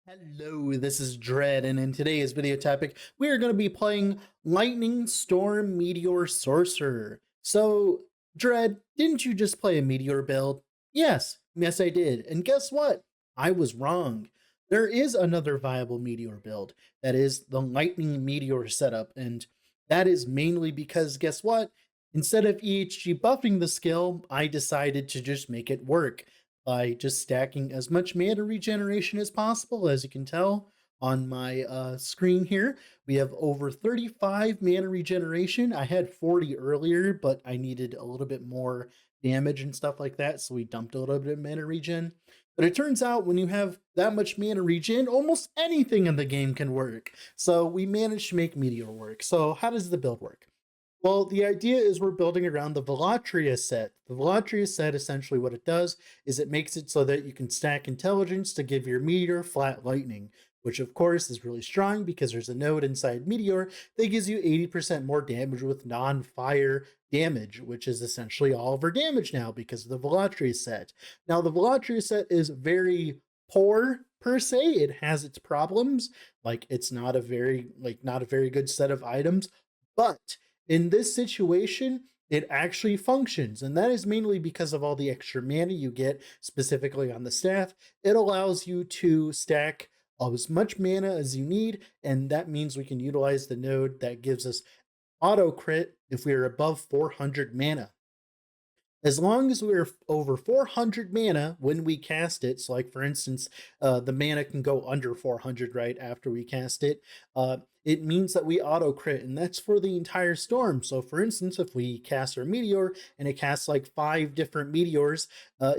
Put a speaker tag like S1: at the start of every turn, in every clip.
S1: Hello, this is Dread, and in today's video topic, we are going to be playing Lightning Storm Meteor Sorcerer. So, Dread, didn't you just play a Meteor build? Yes, I did. And guess what? I was wrong. There is another viable Meteor build, that is the Lightning Meteor setup, and that is mainly because, guess what? Instead of EHG buffing the skill, I decided to just make it work by just stacking as much mana regeneration as possible. As you can tell on my screen here, we have over 35 mana regeneration. I had 40 earlier, but I needed a little bit more damage and stuff like that, so we dumped a little bit of mana regen. But it turns out when you have that much mana regen, almost anything in the game can work. So we managed to make Meteor work. So how does the build work? Well, the idea is we're building around the Vilatria set. The Vilatria set, essentially what it does is it makes it so that you can stack intelligence to give your meteor flat lightning, which of course is really strong because there's a node inside Meteor that gives you 80% more damage with non-fire damage, which is essentially all of our damage now because of the Vilatria set. Now, the Vilatria set is very poor per se. It has its problems, like it's not a very good set of items, but in this situation, it actually functions, and that is mainly because of all the extra mana you get, specifically on the staff. It allows you to stack as much mana as you need, and that means we can utilize the node that gives us auto crit if we are above 400 mana. As long as we're over 400 mana when we cast it, so like for instance, the mana can go under 400 right after we cast it, it means that we auto crit, and that's for the entire storm. So for instance, if we cast our meteor and it casts like 5 different meteors,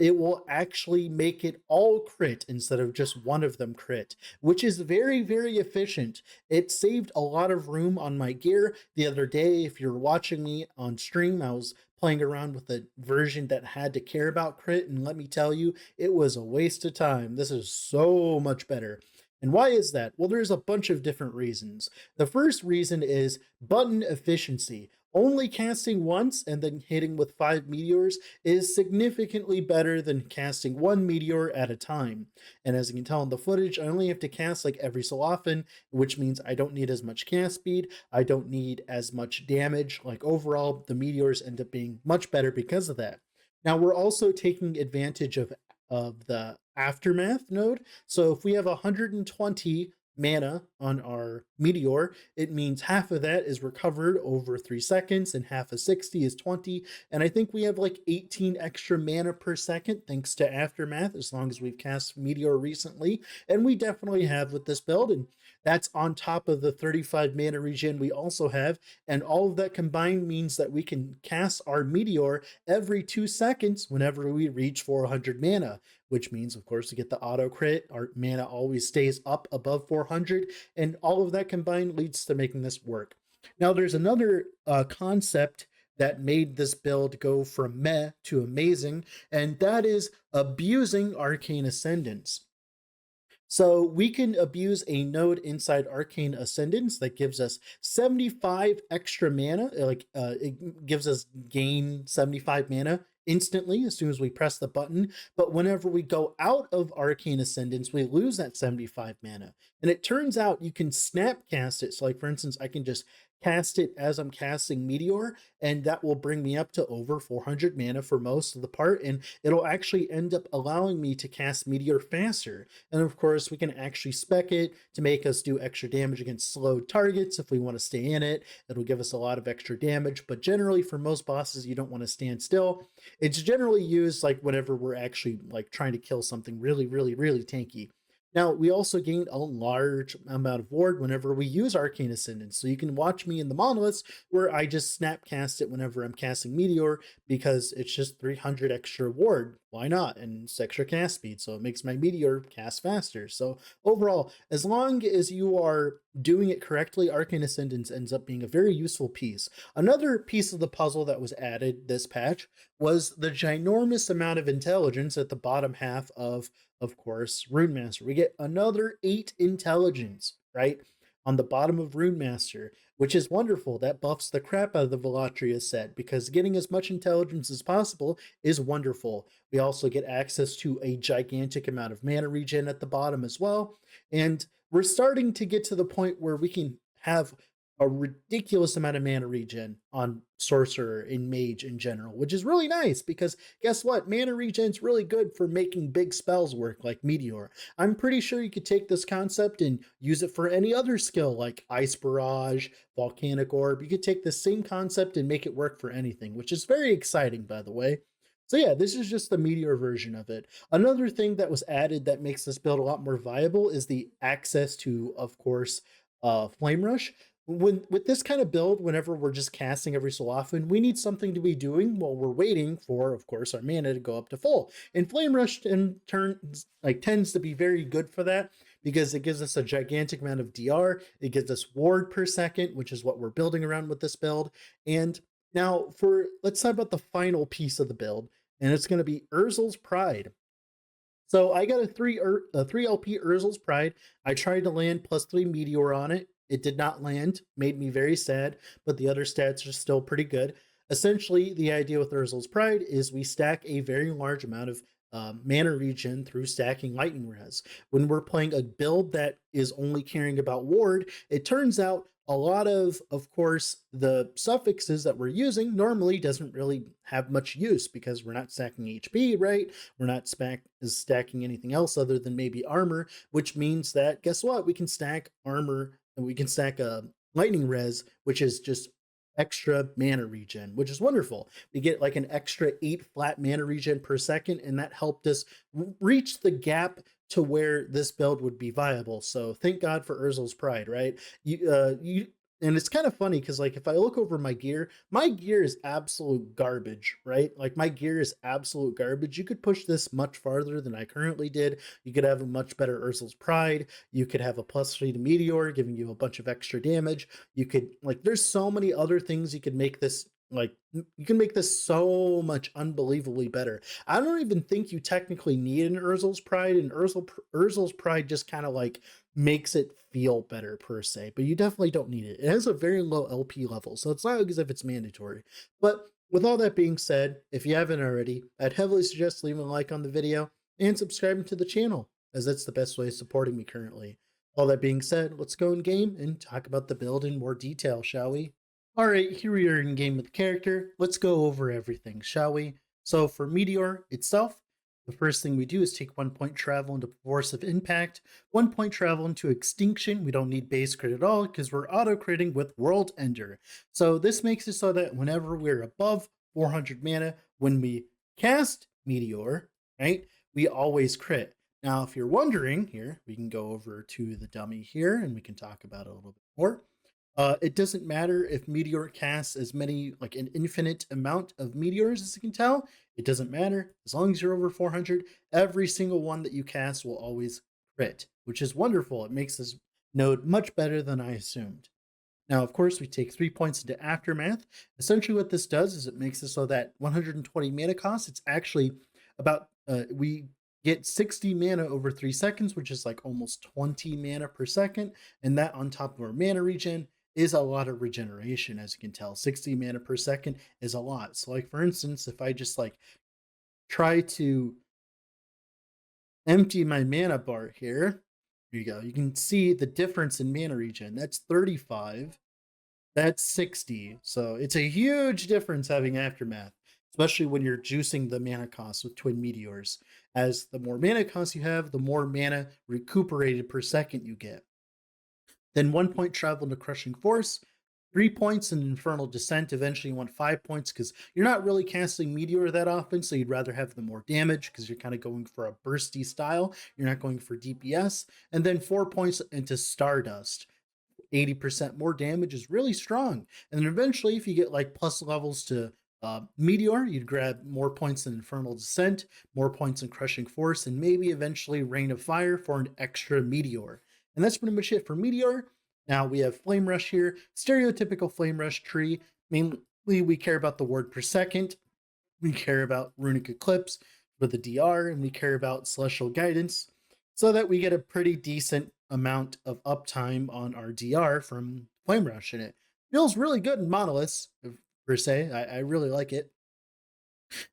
S1: it will actually make it all crit instead of just one of them crit, which is very, very efficient. It saved a lot of room on my gear. The other day, if you're watching me on stream, I was playing around with a version that had to care about crit, and let me tell you, it was a waste of time. This is so much better. And why is that? Well, there's a bunch of different reasons. The first reason is button efficiency. Only casting once and then hitting with 5 meteors is significantly better than casting 1 meteor at a time. And as you can tell in the footage, I only have to cast like every so often, which means I don't need as much cast speed, I don't need as much damage. Like overall, the meteors end up being much better because of that. Now we're also taking advantage of the aftermath node. So if we have 120 mana on our meteor, it means half of that is recovered over 3 seconds and half of 60 is 20. And I think we have like 18 extra mana per second thanks to aftermath, as long as we've cast meteor recently. And we definitely have with this build, and that's on top of the 35 mana regen we also have. And all of that combined means that we can cast our meteor every 2 seconds whenever we reach 400 mana, which means, of course, to get the auto crit, our mana always stays up above 400, and all of that combined leads to making this work. Now, there's another concept that made this build go from meh to amazing, and that is abusing Arcane Ascendance. So we can abuse a node inside Arcane Ascendance that gives us 75 extra mana. It gives us gain 75 mana instantly as soon as we press the button. But whenever we go out of Arcane Ascendance, we lose that 75 mana. And it turns out you can snap cast it. So like for instance, I can just cast it as I'm casting Meteor, and that will bring me up to over 400 mana for most of the part, and it'll actually end up allowing me to cast Meteor faster. And of course, we can actually spec it to make us do extra damage against slowed targets if we want to stay in it. It'll give us a lot of extra damage, but generally for most bosses, you don't want to stand still. It's generally used like whenever we're actually like trying to kill something really, really, really tanky. Now, we also gained a large amount of ward whenever we use Arcane Ascendance. So you can watch me in the monoliths where I just snap cast it whenever I'm casting Meteor because it's just 300 extra ward. Why not? And it's extra cast speed, so it makes my Meteor cast faster. So overall, as long as you are doing it correctly, Arcane Ascendance ends up being a very useful piece. Another piece of the puzzle that was added this patch was the ginormous amount of intelligence at the bottom half of course, Rune Master. We get another 8 intelligence, right? on the bottom of Rune Master, which is wonderful. That buffs the crap out of the Vilatria set because getting as much intelligence as possible is wonderful. We also get access to a gigantic amount of mana regen at the bottom as well. And we're starting to get to the point where we can have a ridiculous amount of mana regen on Sorcerer and Mage in general, which is really nice because guess what? Mana regen's really good for making big spells work like Meteor. I'm pretty sure you could take this concept and use it for any other skill like Ice Barrage, Volcanic Orb. You could take the same concept and make it work for anything, which is very exciting, by the way. So yeah, this is just the Meteor version of it. Another thing that was added that makes this build a lot more viable is the access to, of course, Flame Rush. With this kind of build, whenever we're just casting every so often, we need something to be doing while we're waiting for, of course, our mana to go up to full. And Flame Rush in turn tends to be very good for that because it gives us a gigantic amount of DR. It gives us ward per second, which is what we're building around with this build. And now let's talk about the final piece of the build, and it's going to be Urzil's Pride. So I got a 3 LP Urzil's Pride. I tried to land +3 Meteor on it. It did not land, made me very sad, but the other stats are still pretty good. Essentially, the idea with Urzil's Pride is we stack a very large amount of mana regen through stacking lightning res. When we're playing a build that is only caring about ward, it turns out a lot of course, the suffixes that we're using normally doesn't really have much use because we're not stacking HP, right? We're not stacking anything else other than maybe armor, which means that, guess what? We can stack armor and we can stack a lightning res, which is just extra mana regen, which is wonderful. We get like an extra 8 flat mana regen per second, and that helped us reach the gap to where this build would be viable. So thank God for Urzil's Pride, right? And it's kind of funny because like if I look over my gear is absolute garbage, right? Like my gear is absolute garbage. You could push this much farther than I currently did. You could have a much better Urzil's Pride. You could have a +3 to Meteor, giving you a bunch of extra damage. You could there's so many other things you could make this you can make this so much unbelievably better. I don't even think you technically need an Urzil's Pride, and Urzil's Pride just kind of makes it feel better per se, but you definitely don't need it. It has a very low LP level, so it's not as if it's mandatory. But with all that being said, if you haven't already, I'd heavily suggest leaving a like on the video and subscribing to the channel, as that's the best way of supporting me currently. All that being said, let's go in game and talk about the build in more detail, shall we? Alright, here we are in game with the character. Let's go over everything, shall we? So for Meteor itself, the first thing we do is take 1 point travel into Force of Impact, 1 point travel into Extinction. We don't need base crit at all because we're auto-critting with World Ender. So this makes it so that whenever we're above 400 mana, when we cast Meteor, right, we always crit. Now, if you're wondering, here, we can go over to the dummy here and we can talk about it a little bit more. It doesn't matter if Meteor casts as many, an infinite amount of meteors as you can tell. It doesn't matter. As long as you're over 400, every single one that you cast will always crit, which is wonderful. It makes this node much better than I assumed. Now, of course, we take 3 points into Aftermath. Essentially what this does is it makes it so that 120 mana cost, it's actually about, we get 60 mana over 3 seconds, which is almost 20 mana per second. And that on top of our mana regen is a lot of regeneration, as you can tell. 60 mana per second is a lot. So for instance, if I just try to empty my mana bar here, you go. You can see the difference in mana regen. That's 35. That's 60. So it's a huge difference having Aftermath, especially when you're juicing the mana cost with Twin Meteors. As the more mana cost you have, the more mana recuperated per second you get. Then 1 point travel into Crushing Force, 3 points in Infernal Descent. Eventually you want 5 points because you're not really casting Meteor that often, so you'd rather have the more damage because you're kind of going for a bursty style. You're not going for DPS. And then 4 points into Stardust. 80% more damage is really strong. And then eventually, if you get plus levels to Meteor, you'd grab more points in Infernal Descent, more points in Crushing Force, and maybe eventually Rain of Fire for an extra Meteor. And that's pretty much it for Meteor. Now we have Flame Rush here, stereotypical Flame Rush tree. Mainly, we care about the ward per second. We care about Runic Eclipse for the DR, and we care about Celestial Guidance. so that we get a pretty decent amount of uptime on our DR from Flame Rush in it. Feels really good in Monoliths, per se. I really like it.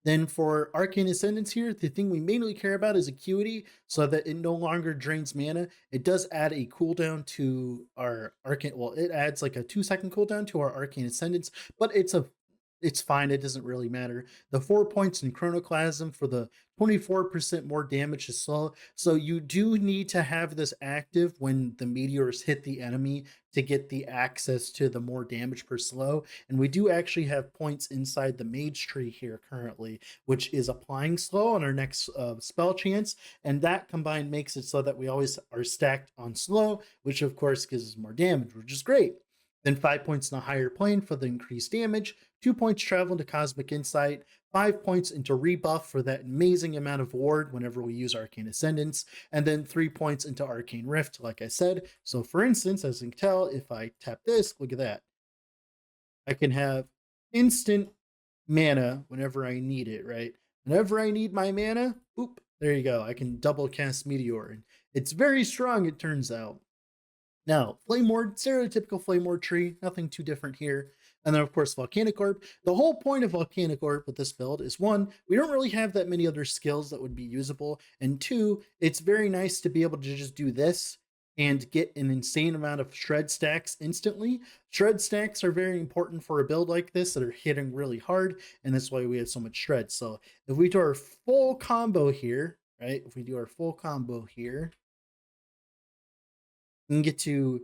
S1: Then for Arcane Ascendance here, the thing we mainly care about is Acuity, so that it no longer drains mana. It does add a cooldown to our Arcane, well, it adds like a 2-second cooldown to our Arcane Ascendance, but it's fine, it doesn't really matter. The 4 points in Chronoclasm for the 24% more damage is slow, so you do need to have this active when the meteors hit the enemy to get the access to the more damage per slow. And we do actually have points inside the mage tree here currently, which is applying slow on our next spell chance. And that combined makes it so that we always are stacked on slow, which of course gives us more damage, which is great. Then 5 points in a higher plane for the increased damage, 2 points travel into Cosmic Insight, 5 points into rebuff for that amazing amount of ward whenever we use Arcane Ascendance, and then 3 points into Arcane Rift, like I said. So for instance, as you can tell, if I tap this, look at that. I can have instant mana whenever I need it, right? Whenever I need my mana, oop, there you go. I can double cast Meteor. And it's very strong, it turns out. Now, Flame Ward, stereotypical Flame Ward tree, nothing too different here. And then, of course, Volcanic Orb. The whole point of Volcanic Orb with this build is one, we don't really have that many other skills that would be usable. And two, it's very nice to be able to just do this and get an insane amount of shred stacks instantly. Shred stacks are very important for a build like this that are hitting really hard, and that's why we have so much shred. So if we do our full combo here, right? If we do our full combo here, we can get to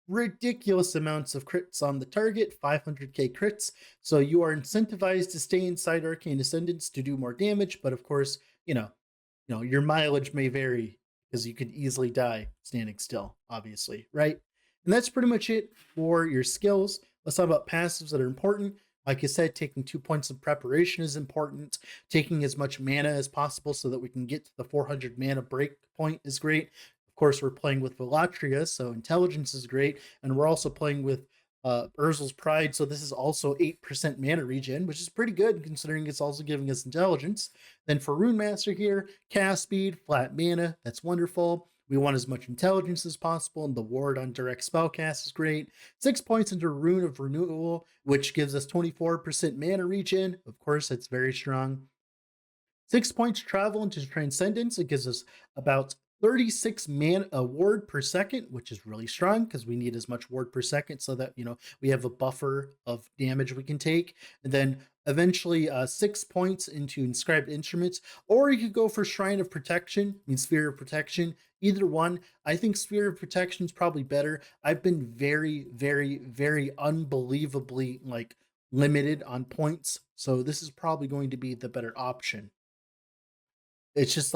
S1: ridiculous amounts of crits on the target, 500k crits. So you are incentivized to stay inside Arcane Ascendance to do more damage, but of course, your mileage may vary because you could easily die standing still, obviously, right? And that's pretty much it for your skills. Let's talk about passives that are important. Like I said, taking 2 points of preparation is important. Taking as much mana as possible so that we can get to the 400 mana break point is great. Of course, we're playing with Vilatria, so intelligence is great. And we're also playing with Urzil's Pride, so this is also 8% mana regen, which is pretty good considering it's also giving us intelligence. Then for Rune Master here, cast speed, flat mana, that's wonderful. We want as much intelligence as possible, and the ward on direct spellcast is great. 6 points into Rune of Renewal, which gives us 24% mana regen. Of course, that's very strong. 6 points travel into Transcendence. It gives us about 36 ward per second, which is really strong because we need as much ward per second so that we have a buffer of damage we can take. And then eventually 6 points into Inscribed Instruments, or you could go for Shrine of Protection, Sphere of Protection. Either one. I think Sphere of Protection is probably better. I've been very, very, very unbelievably limited on points, so this is probably going to be the better option. It's just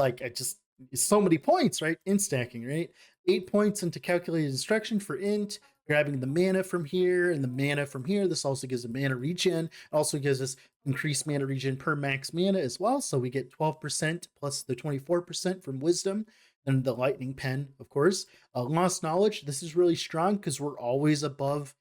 S1: it's so many points, right? Int stacking, right? 8 points into Calculated Destruction for int, grabbing the mana from here and the mana from here. This also gives a mana regen. It also gives us increased mana regen per max mana as well. So we get 12% plus the 24% from Wisdom and the Lightning Pen, of course. Lost Knowledge, this is really strong because we're always above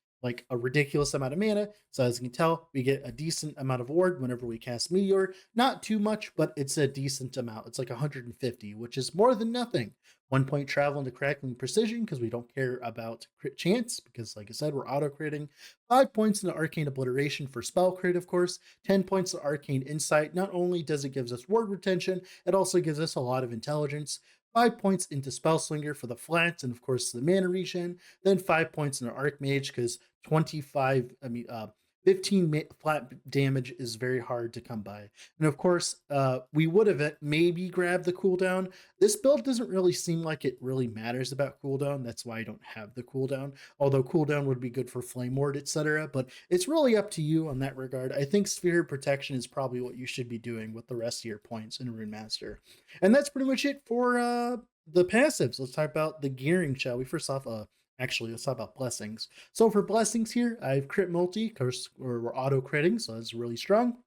S1: a ridiculous amount of mana. So as you can tell, we get a decent amount of ward whenever we cast Meteor. Not too much, but it's a decent amount. It's like 150, which is more than nothing. 1 point travel into Crackling Precision because we don't care about crit chance because, like I said, we're auto-critting. 5 points into Arcane Obliteration for spell crit, of course. 10 points to Arcane Insight. Not only does it give us ward retention, it also gives us a lot of intelligence. 5 points into Spellslinger for the flats and, of course, the mana regen. Then 5 points into Archmage because 15 flat damage is very hard to come by. And of course, we would have maybe grabbed the cooldown. This build doesn't really seem like it really matters about cooldown. That's why I don't have the cooldown. Although cooldown would be good for Flame Ward, etc. But it's really up to you on that regard. I think Sphere of Protection is probably what you should be doing with the rest of your points in Rune Master. And that's pretty much it for the passives. Let's talk about the gearing, shall we? First off, actually, let's talk about blessings. So for blessings here, I have crit multi, because we're auto critting, so that's really strong.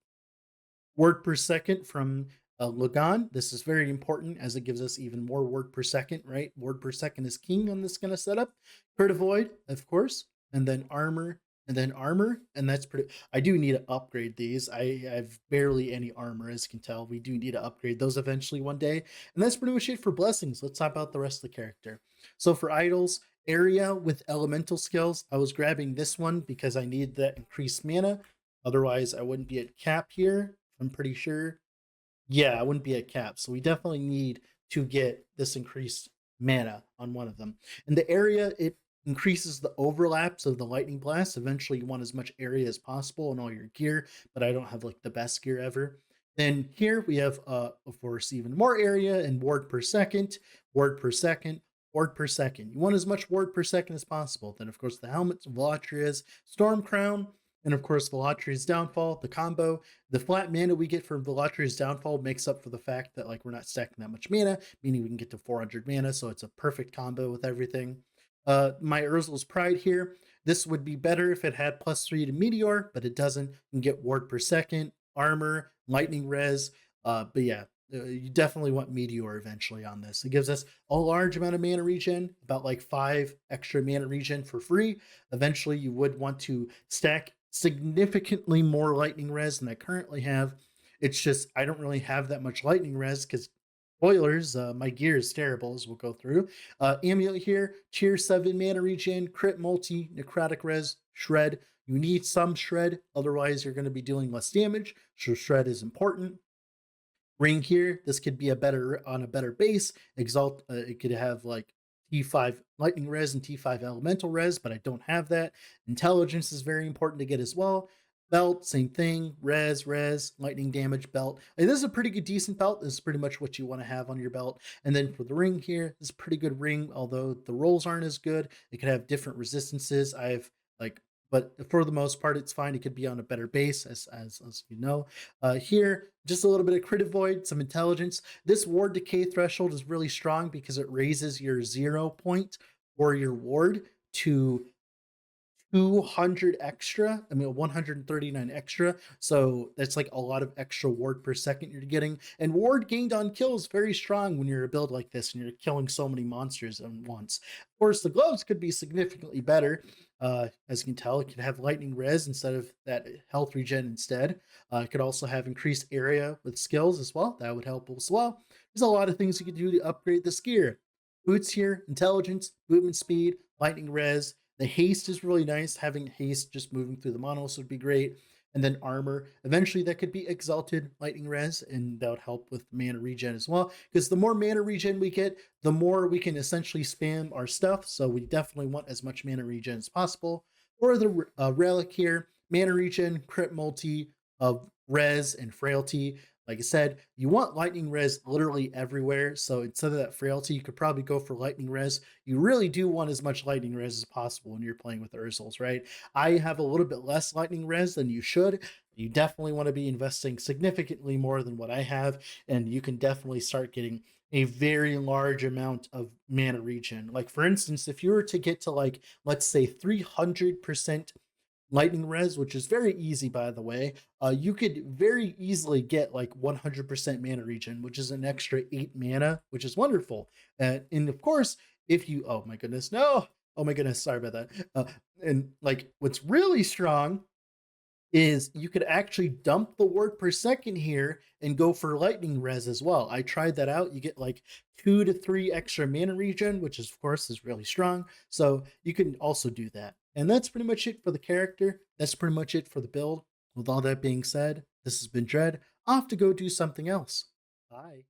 S1: Word per second from Lagan. This is very important as it gives us even more word per second, right? Word per second is king on this kind of setup. Crit avoid, of course, and then armor and then armor, and that's pretty. I do need to upgrade these. I have barely any armor, as you can tell. We do need to upgrade those eventually one day, and that's pretty much it for blessings. Let's talk about the rest of the character. So for idols, area with elemental skills, I was grabbing this one because I need that increased mana. Otherwise, I wouldn't be at cap here. I'm pretty sure. Yeah, I wouldn't be at cap. So we definitely need to get this increased mana on one of them. In the area, it increases the overlaps of the lightning blast. Eventually, you want as much area as possible in all your gear, but I don't have like the best gear ever. Then here we have, of course, even more area and ward per second, ward per second, ward per second. You want as much ward per second as possible. Then, of course, the helmets, Vilatria's Storm Crown, and of course, Vilatria's Downfall, the combo. The flat mana we get from Vilatria's Downfall makes up for the fact that like we're not stacking that much mana, meaning we can get to 400 mana, so it's a perfect combo with everything. My Urzil's Pride here. This would be better if it had +3 to Meteor, but it doesn't. You can get ward per second, armor, lightning res. But yeah, you definitely want Meteor eventually on this. It gives us a large amount of mana regen, about like 5 extra mana regen for free. Eventually, you would want to stack significantly more lightning res than I currently have. It's just I don't really have that much lightning res because spoilers, my gear is terrible as we'll go through. Amulet here, tier 7 mana regen, crit multi, necrotic res, shred. You need some shred, otherwise you're going to be dealing less damage. So shred is important. Ring here, this could be a better on a better base. Exalt, it could have like T5 lightning res and T5 elemental res, but I don't have that. Intelligence is very important to get as well. Belt, same thing. Res, lightning damage belt. And this is a pretty good, decent belt. This is pretty much what you want to have on your belt. And then for the ring here, this is a pretty good ring, although the rolls aren't as good. It could have different resistances. I've like, but for the most part, it's fine. It could be on a better base, as you know. Here, just a little bit of crit avoid, some intelligence. This ward decay threshold is really strong because it raises your 0 point or your ward to 200 extra. I mean, 139 extra. So that's like a lot of extra ward per second you're getting. And ward gained on kill is very strong when you're a build like this and you're killing so many monsters at once. Of course, the gloves could be significantly better. As you can tell, it could have lightning res instead of that health regen instead. It could also have increased area with skills as well. That would help as well. There's a lot of things you could do to upgrade this gear. Boots here, intelligence, movement speed, lightning res. The haste is really nice. Having haste just moving through the monos would be great. And then armor. Eventually, that could be exalted lightning res, and that would help with mana regen as well. Because the more mana regen we get, the more we can essentially spam our stuff. So we definitely want as much mana regen as possible. Or the relic here, mana regen, crit multi of res and frailty. Like I said, you want lightning res literally everywhere. So instead of that frailty, you could probably go for lightning res. You really do want as much lightning res as possible when you're playing with Urzils, right? I have a little bit less lightning res than you should. You definitely want to be investing significantly more than what I have, and you can definitely start getting a very large amount of mana regen. Like for instance, if you were to get to like, let's say 300% lightning res, which is very easy by the way, you could very easily get like 100% mana regen, which is an extra 8 mana, which is wonderful. And of course, if you, oh my goodness, no, oh my goodness, sorry about that. And like what's really strong is you could actually dump the word per second here and go for lightning res as well. I tried that out. You get like 2 to 3 extra mana regen, which is, of course is really strong. So you can also do that. And that's pretty much it for the character. That's pretty much it for the build. With all that being said, this has been Dread. Off to go do something else. Bye.